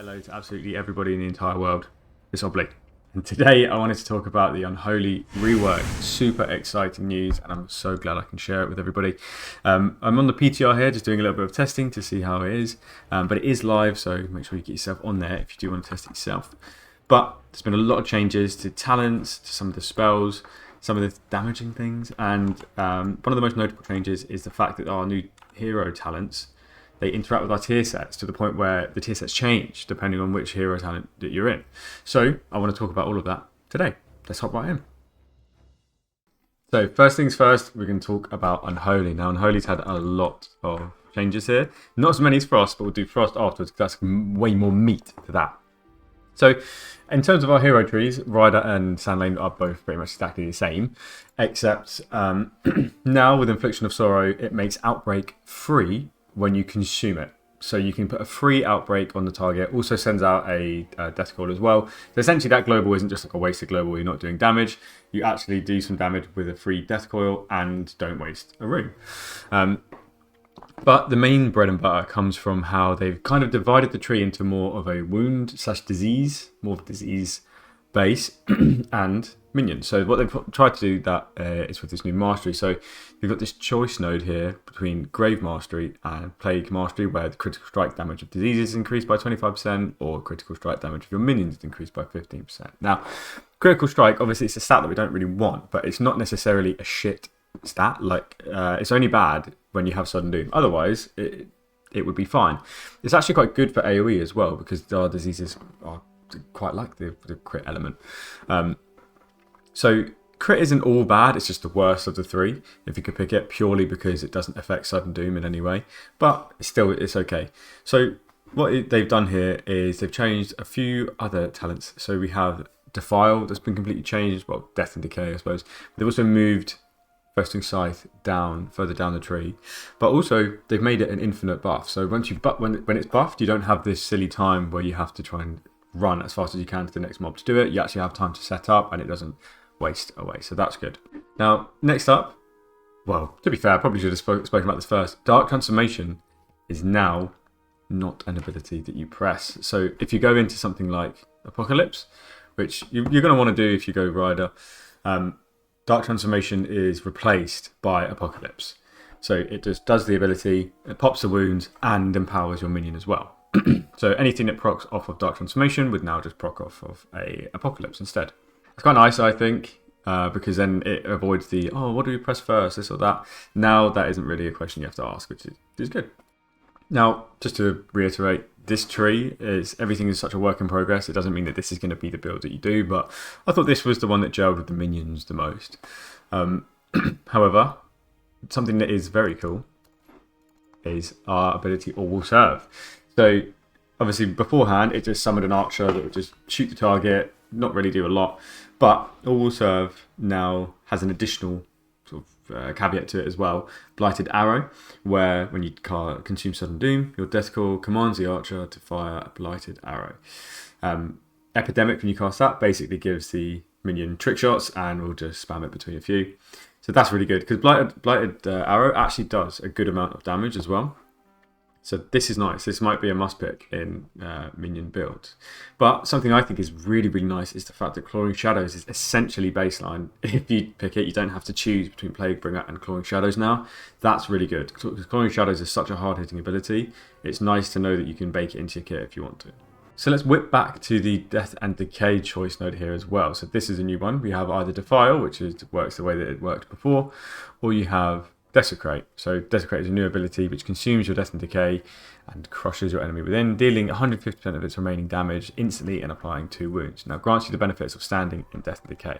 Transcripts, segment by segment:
Hello to absolutely everybody in the entire world. It's Obley. And today I wanted to talk about the Unholy rework. Super exciting news, and I'm so glad I can share it with everybody. I'm on the PTR here, just doing a little bit of testing to see how it is. But it is live, so make sure you get yourself on there if you do want to test it yourself. But there's been a lot of changes to talents, to some of the spells, some of the damaging things, and one of the most notable changes is the fact that our new hero talents, they interact with our tier sets to the point where the tier sets change depending on which hero talent that you're in. So I want to talk about all of that today. Let's hop right in. So first things first, we're going to talk about Unholy. Now Unholy's had a lot of changes here. Not as many as Frost, but we'll do Frost afterwards because that's way more meat to that. So in terms of our hero trees, Ryder and Sandlane are both pretty much exactly the same, except now with Infliction of Sorrow, it makes Outbreak free when you consume it. So you can put a free Outbreak on the target, also sends out a Death Coil as well. So essentially that global isn't just like a wasted global, you're not doing damage, you actually do some damage with a free Death Coil and don't waste a rune. But the main bread and butter comes from how they've kind of divided the tree into more of a wound/disease, more of a disease base, and minions. So what they've tried to do that is with this new mastery. So you've got this choice node here between Grave Mastery and Plague Mastery, where the critical strike damage of diseases is increased by 25%, or critical strike damage of your minions is increased by 15%. Now, critical strike, obviously it's a stat that we don't really want, but it's not necessarily a shit stat. Like, it's only bad when you have Sudden Doom. Otherwise, it would be fine. It's actually quite good for AoE as well, because our diseases are quite like the crit element. So crit isn't all bad, it's just the worst of the three, if you could pick it, purely because it doesn't affect Sudden Doom in any way. But still, it's okay. So what they've done here is they've changed a few other talents. So we have Defile, that's been completely changed, well, Death and Decay, I suppose. They've also moved Festing Scythe further down the tree, but also they've made it an infinite buff. So when it's buffed, you don't have this silly time where you have to try and run as fast as you can to the next mob to do it. You actually have time to set up, and it doesn't waste away. So that's good. Now, next up, well, to be fair, I probably should have spoken about this first. Dark Transformation is now not an ability that you press. So if you go into something like Apocalypse, which you're going to want to do if you go Rider, Dark Transformation is replaced by Apocalypse. So it just does the ability, it pops the wounds, and empowers your minion as well. So anything that procs off of Dark Transformation would now just proc off of a Apocalypse instead. It's quite nice, I think, because then it avoids the, oh, what do we press first, this or that. Now that isn't really a question you have to ask, which is good. Now, just to reiterate, this tree everything is such a work in progress. It doesn't mean that this is going to be the build that you do, but I thought this was the one that gelled with the minions the most. However, something that is very cool is our ability All Will Serve. So obviously beforehand, it just summoned an archer that would just shoot the target, not really do a lot. But All Will Serve now has an additional sort of caveat to it as well. Blighted Arrow, where when you consume Sudden Doom, your Death Call commands the archer to fire a Blighted Arrow. Epidemic, when you cast that, basically gives the minion trick shots and will just spam it between a few. So that's really good, because Blighted Arrow actually does a good amount of damage as well. So this is nice. This might be a must pick in minion builds. But something I think is really, really nice is the fact that Clawing Shadows is essentially baseline. If you pick it, you don't have to choose between Plaguebringer and Clawing Shadows now. That's really good, because Clawing Shadows is such a hard-hitting ability. It's nice to know that you can bake it into your kit if you want to. So let's whip back to the Death and Decay choice node here as well. So this is a new one. We have either Defile, which works the way that it worked before, or you have Desecrate. So Desecrate is a new ability which consumes your Death and Decay and crushes your enemy within, dealing 150% of its remaining damage instantly and applying 2 wounds. Now, grants you the benefits of standing in Death and Decay.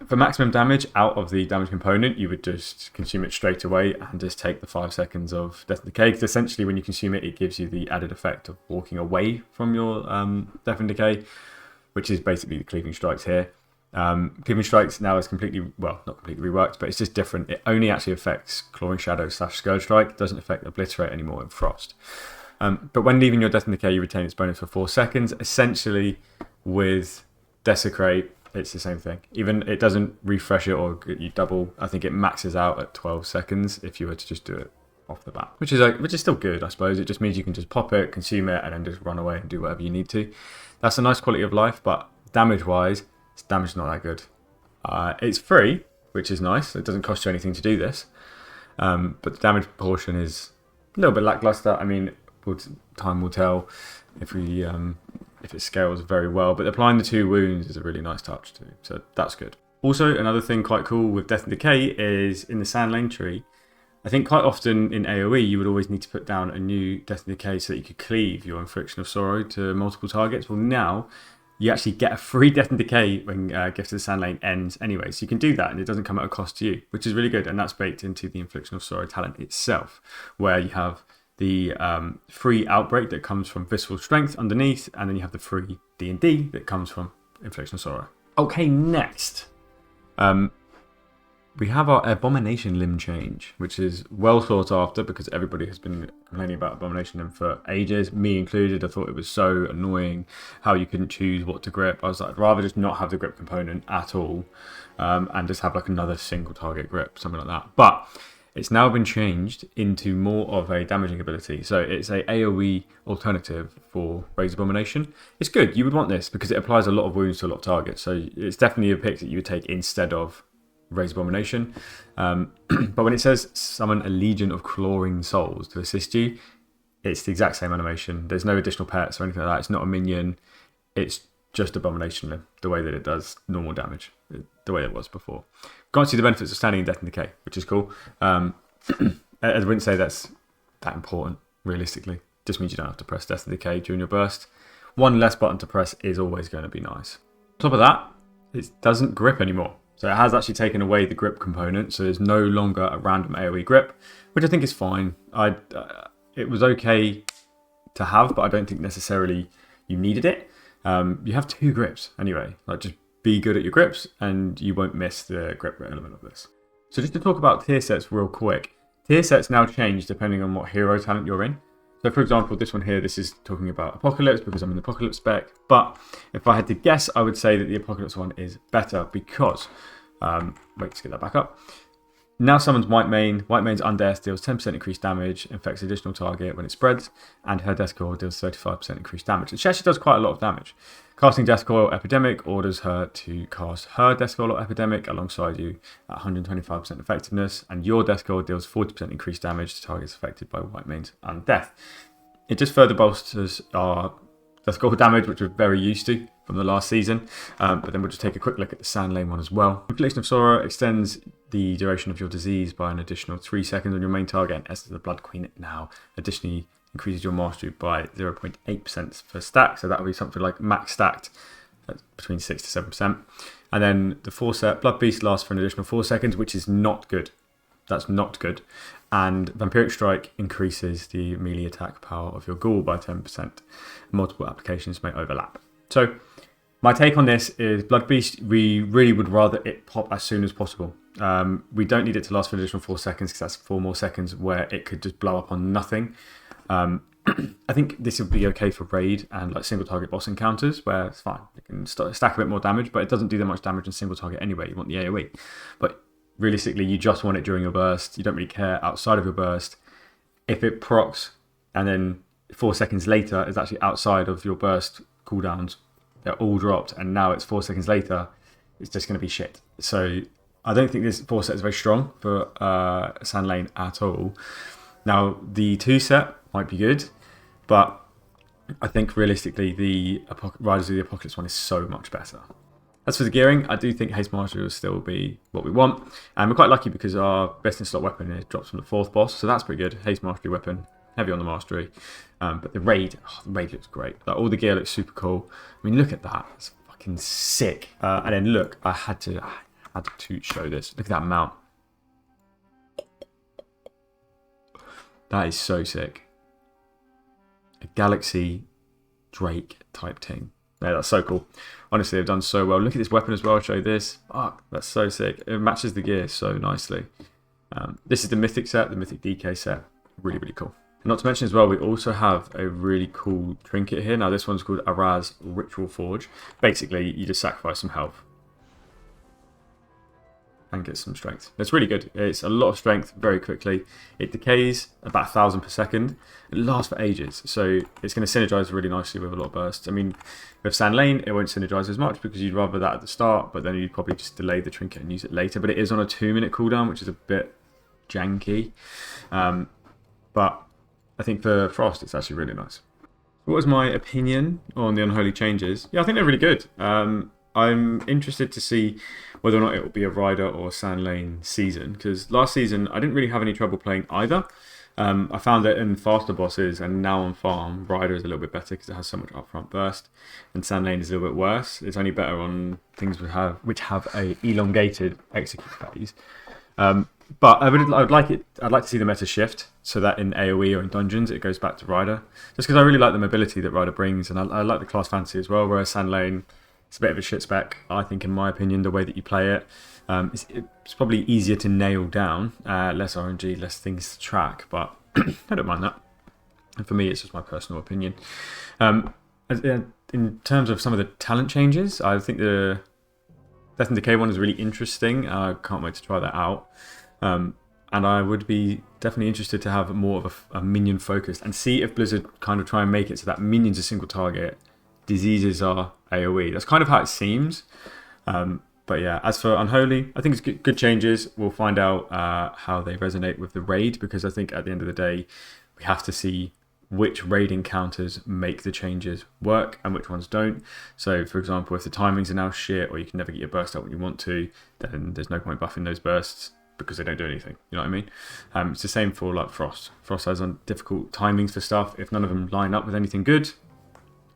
For maximum damage out of the damage component, you would just consume it straight away and just take the 5 seconds of Death and Decay, because essentially when you consume it, it gives you the added effect of walking away from your Death and Decay, which is basically the Cleaving Strikes here. Cleaving Strikes now is completely, well, not completely reworked, but it's just different. It only actually affects Clawing Shadow / Scourge Strike. It doesn't affect Obliterate anymore in Frost. But when leaving your Death and Decay, you retain its bonus for 4 seconds. Essentially, with Desecrate, it's the same thing. Even it doesn't refresh it or you double. I think it maxes out at 12 seconds if you were to just do it off the bat, which is still good, I suppose. It just means you can just pop it, consume it, and then just run away and do whatever you need to. That's a nice quality of life, but damage-wise, damage is not that good. It's free, which is nice. It doesn't cost you anything to do this, but the damage proportion is a little bit lackluster. I mean, time will tell if it scales very well. But applying the 2 wounds is a really nice touch too, so that's good. Also, another thing quite cool with Death and Decay is in the Sand Lane tree. I think quite often in AoE you would always need to put down a new Death and Decay so that you could cleave your Infliction of Sorrow to multiple targets. Well, now you actually get a free Death and Decay when Gift of the Sand Lane ends anyway. So you can do that and it doesn't come at a cost to you, which is really good. And that's baked into the Infliction of Sorrow talent itself, where you have the free Outbreak that comes from Visceral Strength underneath, and then you have the free D&D that comes from Infliction of Sorrow. Okay, next. We have our Abomination Limb change, which is well sought after because everybody has been complaining about Abomination Limb for ages, me included. I thought it was so annoying how you couldn't choose what to grip. I was like, I'd rather just not have the grip component at all and just have like another single target grip, something like that. But it's now been changed into more of a damaging ability. So it's a AoE alternative for Raise Abomination. It's good. You would want this because it applies a lot of wounds to a lot of targets. So it's definitely a pick that you would take instead of Raise Abomination. But when it says summon a legion of clawing souls to assist you, it's the exact same animation. There's no additional pets or anything like that. It's not a minion. It's just Abomination Limb, the way that it does normal damage, the way it was before. Can't see the benefits of standing in Death and Decay, which is cool. I wouldn't say that's that important, realistically. Just means you don't have to press Death and Decay during your burst. One less button to press is always going to be nice. On top of that, it doesn't grip anymore. So it has actually taken away the grip component, so there's no longer a random AoE grip, which I think is fine. It was okay to have, but I don't think necessarily you needed it. You have 2 grips anyway. Like, just be good at your grips and you won't miss the grip element of this. So just to talk about tier sets real quick. Tier sets now change depending on what hero talent you're in. So for example, this one here, this is talking about Apocalypse because I'm in the Apocalypse spec. But if I had to guess, I would say that the Apocalypse one is better because, wait, let's get that back up. Now summons White Mane. White Mane's Undeath deals 10% increased damage, infects additional target when it spreads, and her Death Coil deals 35% increased damage. And she actually does quite a lot of damage. Casting Death Coil Epidemic orders her to cast her Death Coil Epidemic alongside you at 125% effectiveness, and your Death Coil deals 40% increased damage to targets affected by White Mane's Undeath. It just further bolsters our Death Coil damage, which we're very used to from the last season, but then we'll just take a quick look at the Sand Lane one as well. Infliction of Sorrow extends the duration of your disease by an additional 3 seconds on your main target, and Esther the Blood Queen now additionally increases your mastery by 0.8% per stack, so that will be something like max stacked between 6 to 7%. And then the 4-set Bloodbeast lasts for an additional 4 seconds, which is not good. That's not good. And Vampiric Strike increases the melee attack power of your ghoul by 10%. Multiple applications may overlap. So my take on this is Bloodbeast, we really would rather it pop as soon as possible. We don't need it to last for an additional 4 seconds because that's 4 more seconds where it could just blow up on nothing. I think this would be okay for raid and like single target boss encounters where it's fine. You can stack a bit more damage, but it doesn't do that much damage in single target anyway. You want the AoE. But realistically, you just want it during your burst. You don't really care outside of your burst. If it procs and then 4 seconds later is actually outside of your burst cooldowns, they're all dropped, and now it's 4 seconds later, it's just going to be shit. So I don't think this 4 set is very strong for Sand Lane at all. Now, the 2 set might be good, but I think realistically the Riders of the Apocalypse one is so much better. As for the gearing, I do think Haste Mastery will still be what we want, and we're quite lucky because our best in slot weapon is drops from the 4th boss, so that's pretty good. Haste Mastery weapon, heavy on the mastery, but the raid looks great. Like, all the gear looks super cool. I mean, look at that, it's fucking sick. And then look, I had to show this. Look at that mount. That is so sick. A Galaxy Drake type thing. Yeah, that's so cool. Honestly, they've done so well. Look at this weapon as well. I'll show you this. Fuck, that's so sick. It matches the gear so nicely. This is the Mythic set, the Mythic DK set. Really, really cool. And not to mention as well, we also have a really cool trinket here. Now, this one's called Araz Ritual Forge. Basically, you just sacrifice some health. and get some strength. It's really good. It's a lot of strength very quickly. It decays about 1,000 per second. It lasts for ages, so it's going to synergize really nicely with a lot of bursts. I mean, with Sand Lane, it won't synergize as much because you'd rather that at the start, but then you'd probably just delay the trinket and use it later. But it is on a 2-minute cooldown, which is a bit janky. But I think for Frost, it's actually really nice. What was my opinion on the Unholy changes? Yeah, I think they're really good. I'm interested to see whether or not it will be a Rider or Sand Lane season, because last season I didn't really have any trouble playing either. I found that in faster bosses and now on farm, Rider is a little bit better because it has so much upfront burst, and Sand Lane is a little bit worse. It's only better on things which have a elongated execute phase. But I'd like to see the meta shift so that in AoE or in dungeons it goes back to Rider, just because I really like the mobility that Rider brings, and I like the class fantasy as well. Whereas Sand Lane, it's a bit of a shit spec, I think, in my opinion, the way that you play it. It's probably easier to nail down, less RNG, less things to track, but I don't mind that. And for me, it's just my personal opinion. In terms of some of the talent changes, I think the Death and Decay one is really interesting. I can't wait to try that out. And I would be definitely interested to have more of a minion focused and see if Blizzard kind of try and make it so that minions are single target, diseases are AoE. That's kind of how it seems. But yeah, as for Unholy, I think it's good changes. We'll find out how they resonate with the raid, because I think at the end of the day, we have to see which raid encounters make the changes work and which ones don't. So for example, if the timings are now shit or you can never get your burst out when you want to, then there's no point buffing those bursts because they don't do anything. You know what I mean? It's the same for like Frost. Frost has difficult timings for stuff. If none of them line up with anything good,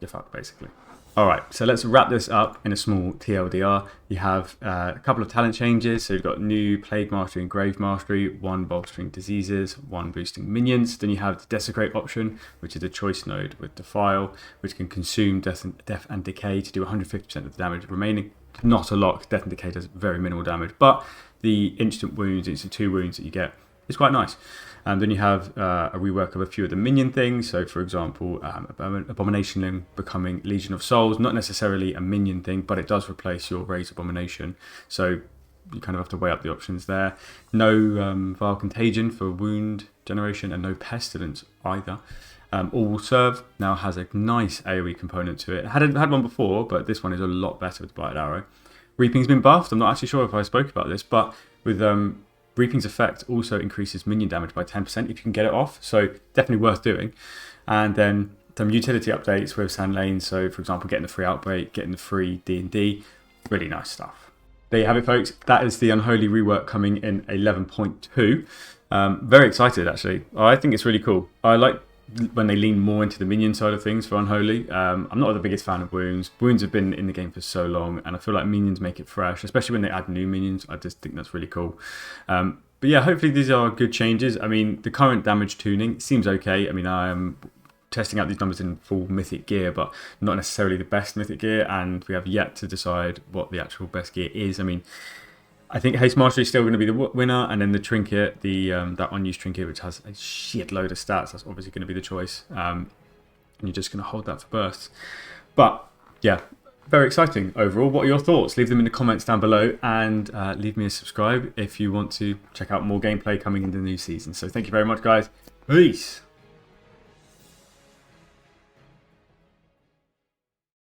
you're fucked basically. Alright, so let's wrap this up in a small TLDR. You have a couple of talent changes. So you've got new Plague Mastery and Grave Mastery, 1 bolstering diseases, 1 boosting minions. Then you have the Desecrate option, which is a choice node with Defile, which can consume Death and Decay to do 150% of the damage remaining. Not a lot, Death and Decay does very minimal damage, but the instant 2 wounds that you get is quite nice. And then you have a rework of a few of the minion things. So for example, Abomination becoming Legion of Souls, not necessarily a minion thing, but it does replace your Raise Abomination. So you kind of have to weigh up the options there. No Vile Contagion for wound generation, and no Pestilence either. All Will Serve now has a nice AoE component to it. Had one before, but this one is a lot better with Blighted Arrow. Reaping's been buffed. I'm not actually sure if I spoke about this, but with Reaping's effect also increases minion damage by 10% if you can get it off, so definitely worth doing. And then some utility updates with Sand Lane, so for example getting the free Outbreak, getting the free D&D, really nice stuff. There you have it folks, that is the Unholy rework coming in 11.2. Very excited actually, I think it's really cool. I like when they lean more into the minion side of things for Unholy. I'm not the biggest fan of wounds. Wounds have been in the game for so long, and I feel like minions make it fresh, especially when they add new minions. I just think that's really cool. But yeah, hopefully these are good changes. I mean, the current damage tuning seems okay. I mean, I am testing out these numbers in full mythic gear, but not necessarily the best mythic gear, and we have yet to decide what the actual best gear is. I mean, I think Haste Mastery is still going to be the winner, and then the Trinket, that unused Trinket, which has a shitload of stats, that's obviously going to be the choice. And you're just going to hold that for bursts. But yeah, very exciting overall. What are your thoughts? Leave them in the comments down below, and leave me a subscribe if you want to check out more gameplay coming into the new season. So thank you very much, guys. Peace.